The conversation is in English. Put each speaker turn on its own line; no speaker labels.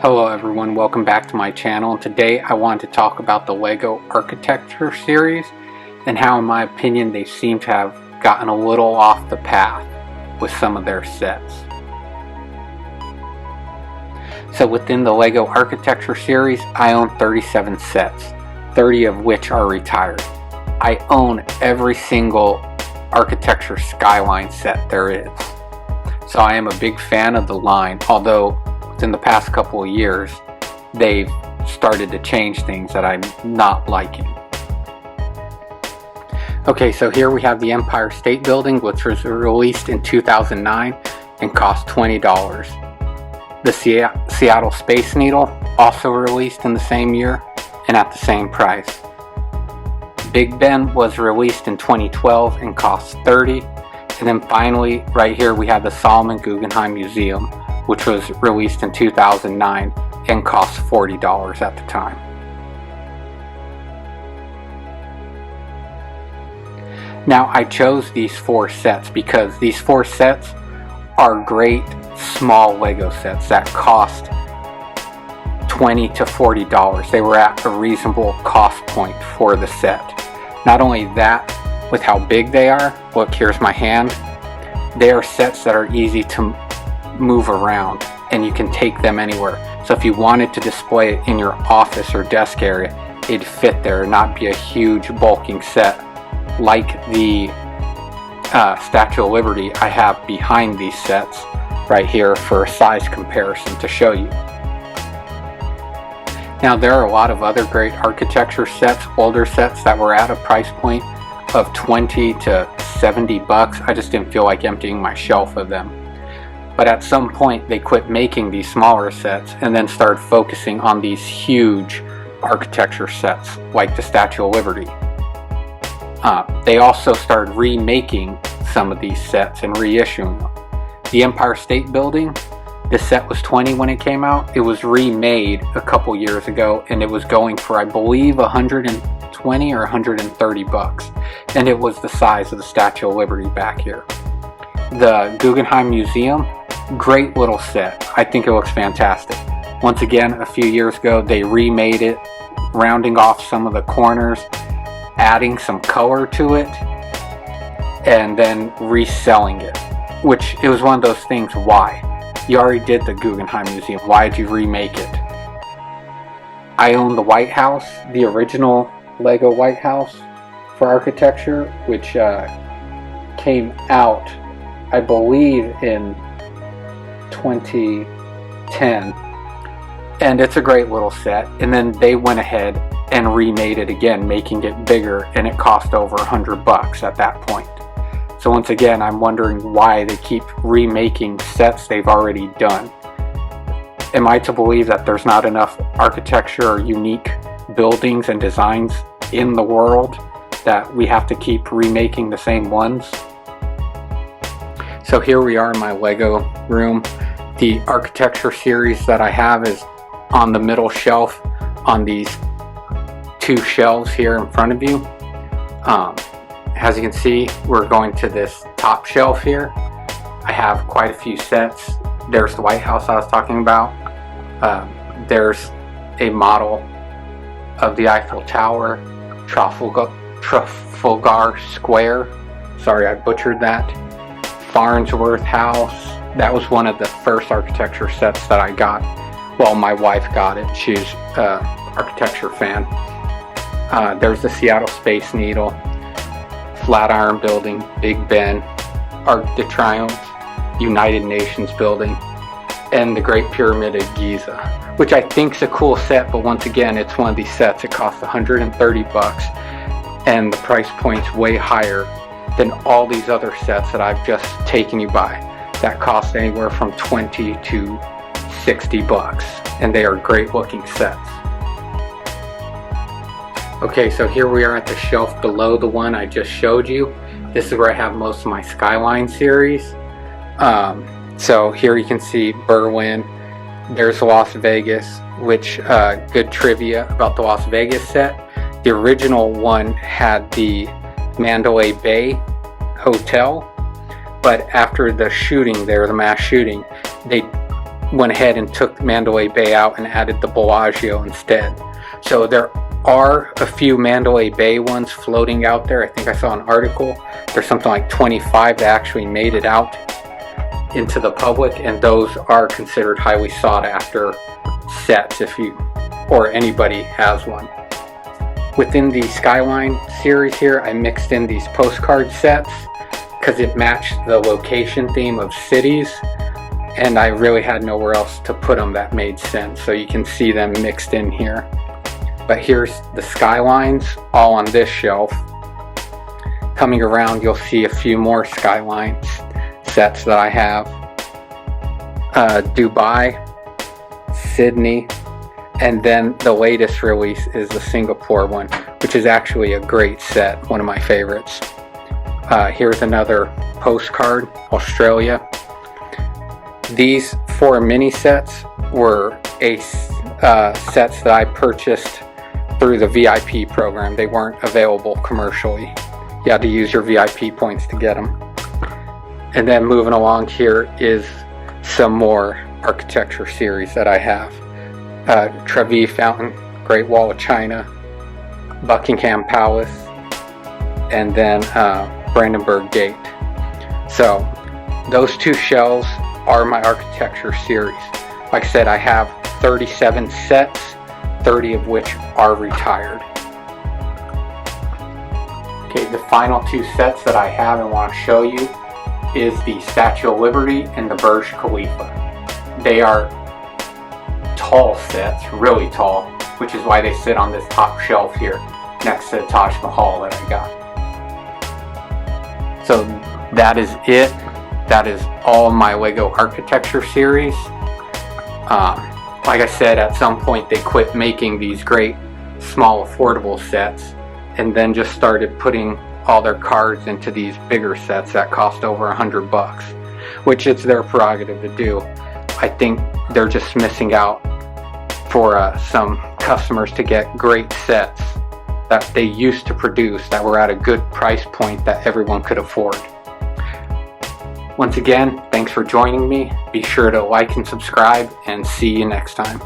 Hello everyone, welcome back to my channel, and today I want to talk about the LEGO Architecture series and how, in my opinion, they seem to have gotten a little off the path with some of their sets. So within the LEGO Architecture series, I own 37 sets, 30 of which are retired. I own every single Architecture Skyline set there is. So I am a big fan of the line, although within the past couple of years they've started to change things that I'm not liking. Okay, so here we have the Empire State Building, which was released in 2009 and cost $20. The Seattle Space Needle, also released in the same year and at the same price. Big Ben was released in 2012 and cost $30. And then finally, right here we have the Solomon Guggenheim Museum, which was released in 2009 and cost $40 at the time. Now I chose these four sets because these four sets are great small LEGO sets that cost $20 to $40. They were at a reasonable cost point for the set. Not only that, with how big they are, look, here's my hand, they are sets that are easy to move around and you can take them anywhere. So if you wanted to display it in your office or desk area, it'd fit there and not be a huge bulking set like the Statue of Liberty I have behind these sets right here for a size comparison to show you. Now there are a lot of other great architecture sets, older sets that were at a price point of $20 to $70. I just didn't feel like emptying my shelf of them. But at some point they quit making these smaller sets and then started focusing on these huge architecture sets like the Statue of Liberty. They also started remaking some of these sets and reissuing them. The Empire State Building, the set was $20 when it came out. It was remade a couple years ago and it was going for, I believe, $120 or $130, and it was the size of the Statue of Liberty back here. The Guggenheim Museum, great little set. I think it looks fantastic. Once again, a few years ago they remade it, rounding off some of the corners, adding some color to it, and then reselling it, which it was one of those things, why? You already did the Guggenheim Museum, why did you remake it? I own the White House, the original LEGO White House for architecture, which came out, I believe, in 2010, and it's a great little set. And then they went ahead and remade it again, making it bigger, and it cost over $100 at that point. So once again, I'm wondering why they keep remaking sets they've already done. Am I to believe that there's not enough architecture or unique buildings and designs in the world that we have to keep remaking the same ones? So here we are in my LEGO room. The architecture series that I have is on the middle shelf on these two shelves here in front of you. As you can see, we're going to this top shelf here. I have quite a few sets. There's the White House I was talking about. There's a model of the Eiffel Tower, Trafalgar Square. Sorry, I butchered that. Farnsworth House. That was one of the first architecture sets that I got. Well, my wife got it. She's an architecture fan. There's the Seattle Space Needle, Flatiron Building, Big Ben, Arc de Triomphe, United Nations Building, and the Great Pyramid of Giza, which I think is a cool set, but once again, it's one of these sets that costs $130, and the price point's way higher than all these other sets that I've just taken you by that cost anywhere from $20 to $60, and they are great looking sets. Okay, so here we are at the shelf below the one I just showed you. This is where I have most of my Skyline series. So here you can see Berlin. There's Las Vegas, which good trivia about the Las Vegas set. The original one had the Mandalay Bay Hotel, but after the shooting there, the mass shooting, they went ahead and took Mandalay Bay out and added the Bellagio instead. So there are a few Mandalay Bay ones floating out there. I think I saw an article. There's something like 25 that actually made it out into the public, and those are considered highly sought after sets if you or anybody has one. Within the Skyline series here, I mixed in these postcard sets because it matched the location theme of cities, and I really had nowhere else to put them that made sense, so you can see them mixed in here. But here's the Skylines all on this shelf. Coming around, you'll see a few more Skylines sets that I have. Dubai, Sydney, and then the latest release is the Singapore one, which is actually a great set, one of my favorites. Here's another postcard, Australia. These 4 mini sets were sets that I purchased through the VIP program. They weren't available commercially. You had to use your VIP points to get them. And then moving along here is some more architecture series that I have. Trevi Fountain, Great Wall of China, Buckingham Palace, and then Brandenburg Gate. So those 2 shelves are my architecture series. Like I said, I have 37 sets, 30 of which are retired. Okay, the final 2 sets that I have and want to show you is the Statue of Liberty and the Burj Khalifa. They are tall sets, really tall, which is why they sit on this top shelf here next to the Taj Mahal that I got. So that is it. That is all my Lego architecture series. Like I said, at some point they quit making these great small affordable sets and then just started putting all their cards into these bigger sets that cost over $100, which it's their prerogative to do. I think they're just missing out for some customers to get great sets that they used to produce that were at a good price point that everyone could afford. Once again, thanks for joining me. Be sure to like and subscribe, and see you next time.